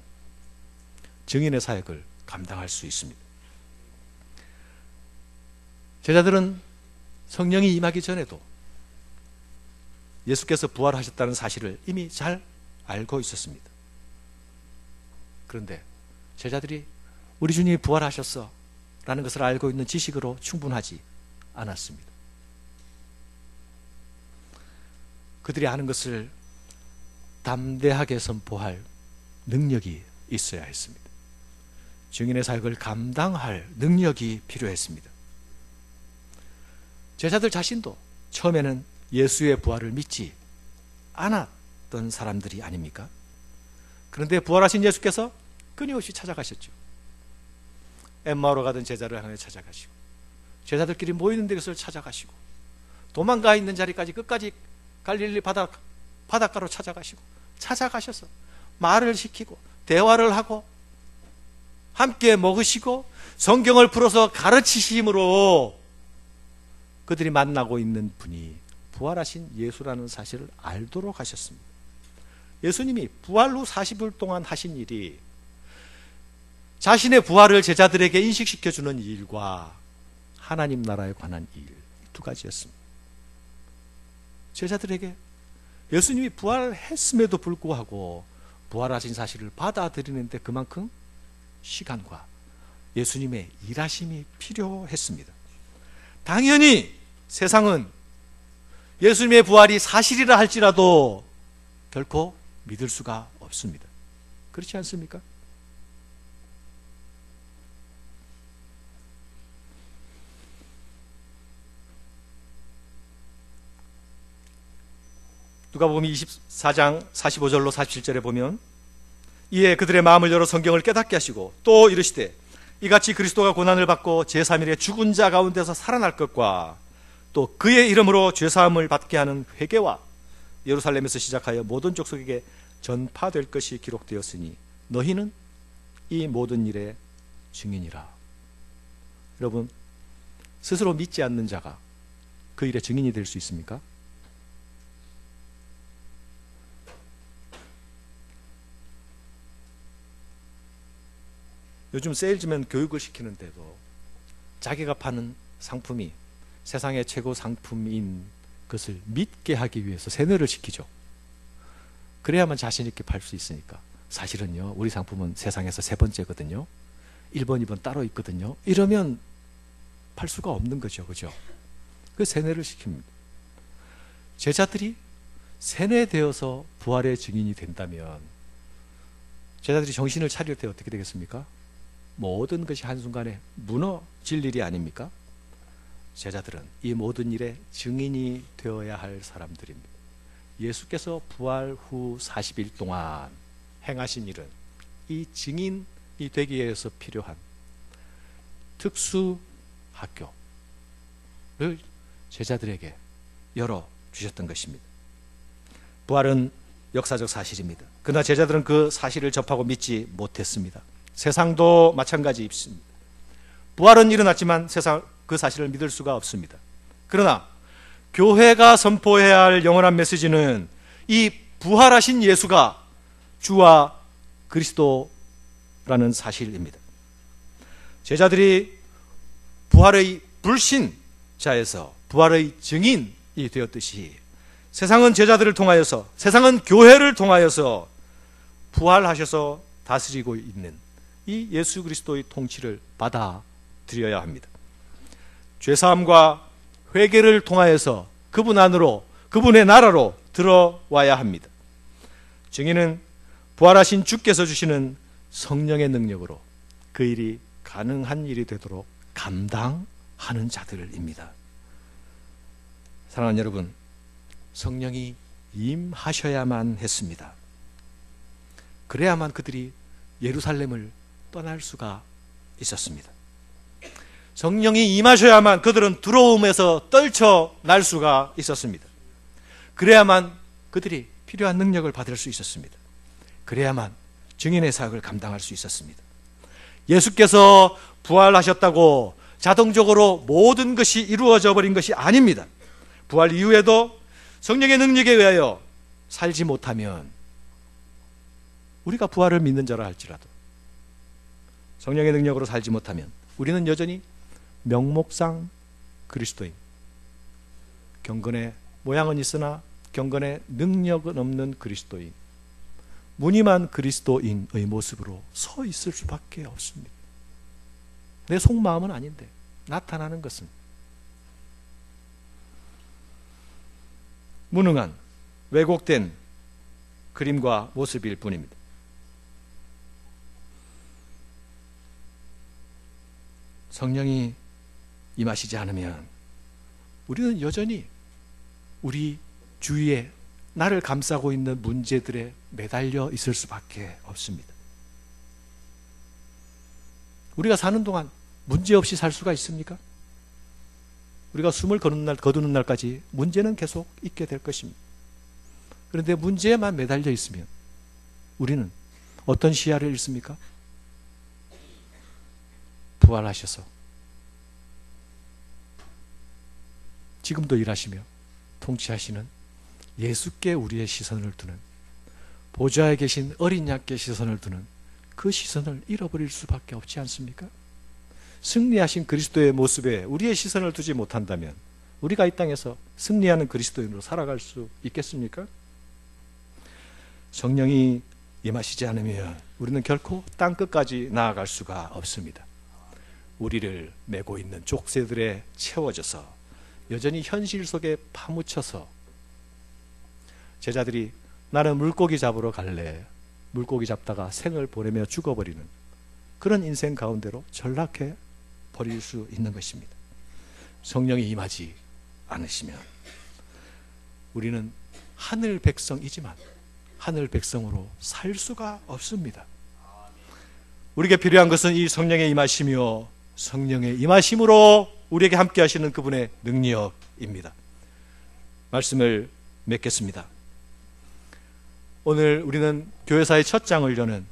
증인의 사역을 감당할 수 있습니다. 제자들은 성령이 임하기 전에도 예수께서 부활하셨다는 사실을 이미 잘 알고 있었습니다. 그런데 제자들이 우리 주님이 부활하셨어 라는 것을 알고 있는 지식으로 충분하지 않았습니다. 그들이 아는 것을 담대하게 선포할 능력이 있어야 했습니다. 증인의 사역을 감당할 능력이 필요했습니다. 제자들 자신도 처음에는 예수의 부활을 믿지 않았던 사람들이 아닙니까? 그런데 부활하신 예수께서 끊임없이 찾아가셨죠. 엠마오로 가던 제자를 향해 찾아가시고, 제자들끼리 모이는 데를 찾아가시고, 도망가 있는 자리까지 끝까지 갈릴리 바닷가로 찾아가셔서 말을 시키고 대화를 하고 함께 먹으시고 성경을 풀어서 가르치심으로 그들이 만나고 있는 분이 부활하신 예수라는 사실을 알도록 하셨습니다. 예수님이 부활 후 40일 동안 하신 일이 자신의 부활을 제자들에게 인식시켜주는 일과 하나님 나라에 관한 일, 두 가지였습니다. 제자들에게 예수님이 부활했음에도 불구하고 부활하신 사실을 받아들이는데 그만큼 시간과 예수님의 일하심이 필요했습니다. 당연히 세상은 예수님의 부활이 사실이라 할지라도 결코 믿을 수가 없습니다. 그렇지 않습니까? 누가복음 24장 45절로 47절에 보면 이에 그들의 마음을 열어 성경을 깨닫게 하시고 또 이르시되 이같이 그리스도가 고난을 받고 제3일에 죽은 자 가운데서 살아날 것과 또 그의 이름으로 죄사함을 받게 하는 회개와 예루살렘에서 시작하여 모든 족속에게 전파될 것이 기록되었으니 너희는 이 모든 일의 증인이라. 여러분, 스스로 믿지 않는 자가 그 일의 증인이 될 수 있습니까? 요즘 세일즈맨 교육을 시키는데도 자기가 파는 상품이 세상의 최고 상품인 것을 믿게 하기 위해서 세뇌를 시키죠. 그래야만 자신 있게 팔 수 있으니까. 사실은요, 우리 상품은 세상에서 세 번째거든요. 1번, 2번 따로 있거든요. 이러면 팔 수가 없는 거죠. 그죠? 그 세뇌를 시킵니다. 제자들이 세뇌되어서 부활의 증인이 된다면 제자들이 정신을 차릴 때 어떻게 되겠습니까? 모든 것이 한순간에 무너질 일이 아닙니까? 제자들은 이 모든 일의 증인이 되어야 할 사람들입니다. 예수께서 부활 후 40일 동안 행하신 일은 이 증인이 되기 위해서 필요한 특수 학교를 제자들에게 열어주셨던 것입니다. 부활은 역사적 사실입니다. 그러나 제자들은 그 사실을 접하고 믿지 못했습니다. 세상도 마찬가지입니다. 부활은 일어났지만 세상 그 사실을 믿을 수가 없습니다. 그러나 교회가 선포해야 할 영원한 메시지는 이 부활하신 예수가 주와 그리스도라는 사실입니다. 제자들이 부활의 불신자에서 부활의 증인이 되었듯이 세상은 제자들을 통하여서, 세상은 교회를 통하여서 부활하셔서 다스리고 있는 이 예수 그리스도의 통치를 받아들여야 합니다. 죄사함과 회개를 통하여서 그분 안으로, 그분의 나라로 들어와야 합니다. 증인은 부활하신 주께서 주시는 성령의 능력으로 그 일이 가능한 일이 되도록 감당하는 자들입니다. 사랑하는 여러분, 성령이 임하셔야만 했습니다. 그래야만 그들이 예루살렘을 떠날 수가 있었습니다. 성령이 임하셔야만 그들은 두려움에서 떨쳐날 수가 있었습니다. 그래야만 그들이 필요한 능력을 받을 수 있었습니다. 그래야만 증인의 사역을 감당할 수 있었습니다. 예수께서 부활하셨다고 자동적으로 모든 것이 이루어져 버린 것이 아닙니다. 부활 이후에도 성령의 능력에 의하여 살지 못하면, 우리가 부활을 믿는 자라 할지라도 성령의 능력으로 살지 못하면 우리는 여전히 명목상 그리스도인, 경건의 모양은 있으나 경건의 능력은 없는 그리스도인, 무늬만 그리스도인의 모습으로 서 있을 수밖에 없습니다. 내 속마음은 아닌데 나타나는 것은 무능한 왜곡된 그림과 모습일 뿐입니다. 성령이 임하시지 않으면 우리는 여전히 우리 주위에 나를 감싸고 있는 문제들에 매달려 있을 수밖에 없습니다. 우리가 사는 동안 문제 없이 살 수가 있습니까? 우리가 숨을 거두는 날까지 문제는 계속 있게 될 것입니다. 그런데 문제에만 매달려 있으면 우리는 어떤 시야를 잃습니까? 부활하셔서 지금도 일하시며 통치하시는 예수께 우리의 시선을 두는, 보좌에 계신 어린 양께 시선을 두는 그 시선을 잃어버릴 수밖에 없지 않습니까? 승리하신 그리스도의 모습에 우리의 시선을 두지 못한다면 우리가 이 땅에서 승리하는 그리스도인으로 살아갈 수 있겠습니까? 성령이 임하시지 않으면 우리는 결코 땅끝까지 나아갈 수가 없습니다. 우리를 메고 있는 족쇄들에 채워져서 여전히 현실 속에 파묻혀서 제자들이 나는 물고기 잡으러 갈래, 물고기 잡다가 생을 보내며 죽어버리는 그런 인생 가운데로 전락해 버릴 수 있는 것입니다. 성령이 임하지 않으시면 우리는 하늘 백성이지만 하늘 백성으로 살 수가 없습니다. 우리에게 필요한 것은 이 성령의 임하시며 성령의 임하심으로 우리에게 함께 하시는 그분의 능력입니다. 말씀을 맺겠습니다. 오늘 우리는 교회사의 첫 장을 여는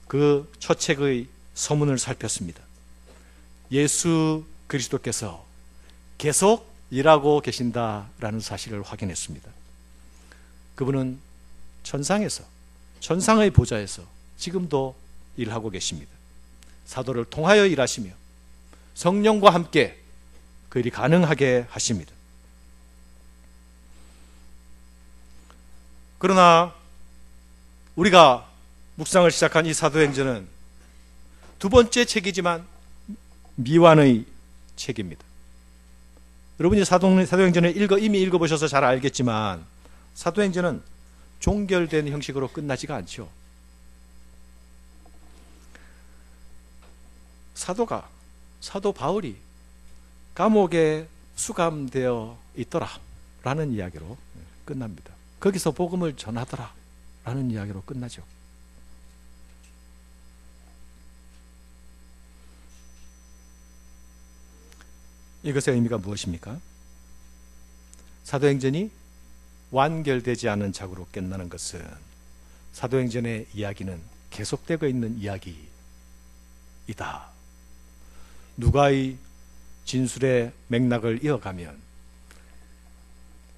그 첫 책의 서문을 살폈습니다. 예수 그리스도께서 계속 일하고 계신다라는 사실을 확인했습니다. 그분은 천상에서, 천상의 보좌에서 지금도 일하고 계십니다. 사도를 통하여 일하시며 성령과 함께 그 일이 가능하게 하십니다. 그러나 우리가 묵상을 시작한 이 사도행전은 두 번째 책이지만 미완의 책입니다. 여러분이 사도행전을 이미 읽어보셔서 잘 알겠지만 사도행전은 종결된 형식으로 끝나지가 않죠. 사도 바울이 감옥에 수감되어 있더라 라는 이야기로 끝납니다. 거기서 복음을 전하더라 라는 이야기로 끝나죠. 이것의 의미가 무엇입니까? 사도행전이 완결되지 않은 작으로 끝나는 것은 사도행전의 이야기는 계속되고 있는 이야기이다. 누가의 진술의 맥락을 이어가면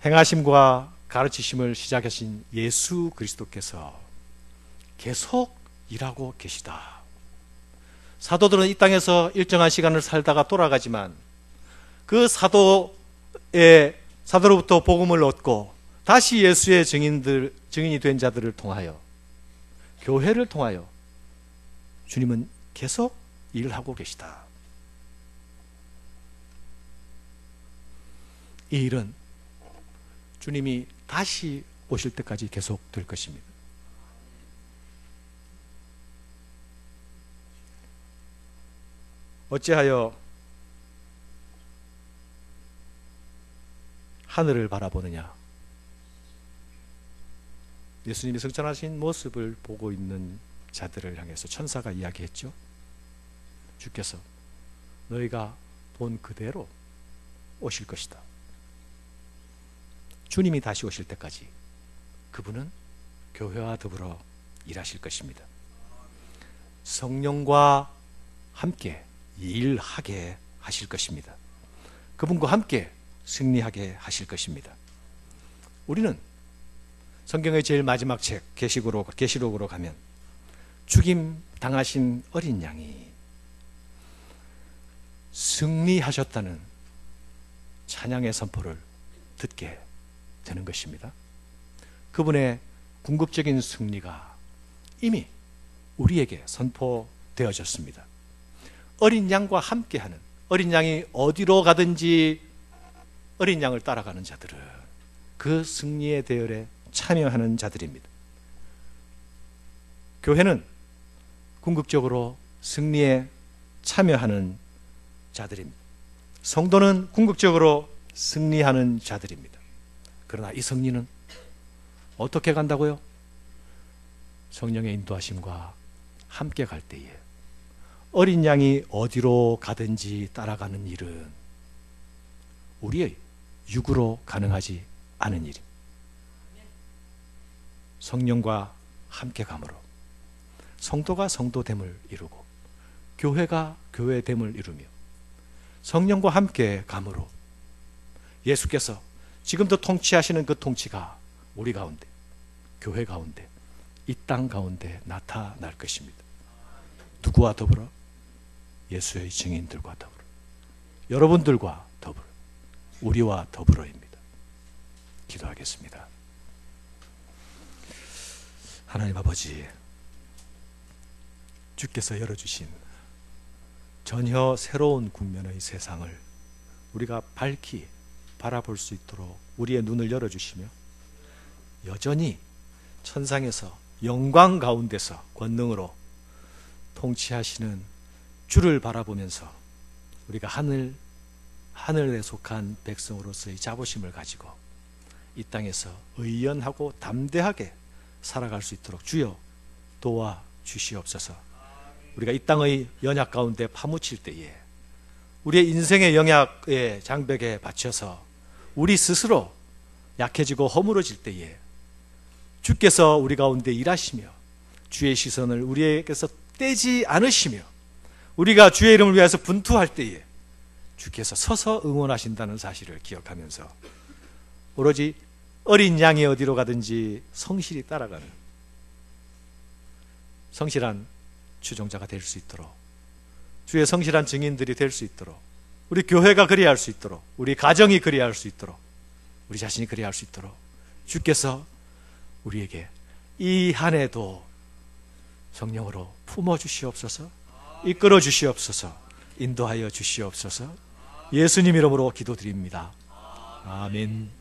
행하심과 가르치심을 시작하신 예수 그리스도께서 계속 일하고 계시다. 사도들은 이 땅에서 일정한 시간을 살다가 돌아가지만 그 사도로부터 복음을 얻고 다시 예수의 증인이 된 자들을 통하여, 교회를 통하여 주님은 계속 일하고 계시다. 이 일은 주님이 다시 오실 때까지 계속될 것입니다. 어찌하여 하늘을 바라보느냐? 예수님이 승천하신 모습을 보고 있는 자들을 향해서 천사가 이야기했죠. 주께서 너희가 본 그대로 오실 것이다. 주님이 다시 오실 때까지 그분은 교회와 더불어 일하실 것입니다. 성령과 함께 일하게 하실 것입니다. 그분과 함께 승리하게 하실 것입니다. 우리는 성경의 제일 마지막 책 계시록으로 가면 죽임 당하신 어린 양이 승리하셨다는 찬양의 선포를 듣게 되는 것입니다. 그분의 궁극적인 승리가 이미 우리에게 선포되어졌습니다. 어린 양과 함께하는, 어린 양이 어디로 가든지 어린 양을 따라가는 자들은 그 승리의 대열에 참여하는 자들입니다. 교회는 궁극적으로 승리에 참여하는 자들입니다. 성도는 궁극적으로 승리하는 자들입니다. 그러나 이 승리는 어떻게 간다고요? 성령의 인도하심과 함께 갈 때에 어린 양이 어디로 가든지 따라가는 일은 우리의 육으로 가능하지 않은 일입니다. 성령과 함께 감으로 성도가 성도됨을 이루고 교회가 교회됨을 이루며 성령과 함께 감으로 예수께서 지금도 통치하시는 그 통치가 우리 가운데, 교회 가운데, 이 땅 가운데 나타날 것입니다. 누구와 더불어? 예수의 증인들과 더불어, 여러분들과 더불어, 우리와 더불어입니다. 기도하겠습니다. 하나님 아버지, 주께서 열어주신 전혀 새로운 국면의 세상을 우리가 밝히 바라볼 수 있도록 우리의 눈을 열어주시며 여전히 천상에서 영광 가운데서 권능으로 통치하시는 주를 바라보면서 우리가 하늘에 속한 백성으로서의 자부심을 가지고 이 땅에서 의연하고 담대하게 살아갈 수 있도록 주여 도와주시옵소서. 우리가 이 땅의 연약 가운데 파묻힐 때에 우리의 인생의 영약의 장벽에 받쳐서 우리 스스로 약해지고 허물어질 때에 주께서 우리 가운데 일하시며 주의 시선을 우리에게서 떼지 않으시며 우리가 주의 이름을 위해서 분투할 때에 주께서 서서 응원하신다는 사실을 기억하면서 오로지 어린 양이 어디로 가든지 성실히 따라가는 성실한 추종자가 될 수 있도록, 주의 성실한 증인들이 될 수 있도록, 우리 교회가 그리할 수 있도록, 우리 가정이 그리할 수 있도록, 우리 자신이 그리할 수 있도록 주께서 우리에게 이 한 해도 성령으로 품어주시옵소서, 이끌어 주시옵소서, 인도하여 주시옵소서. 예수님 이름으로 기도드립니다. 아멘.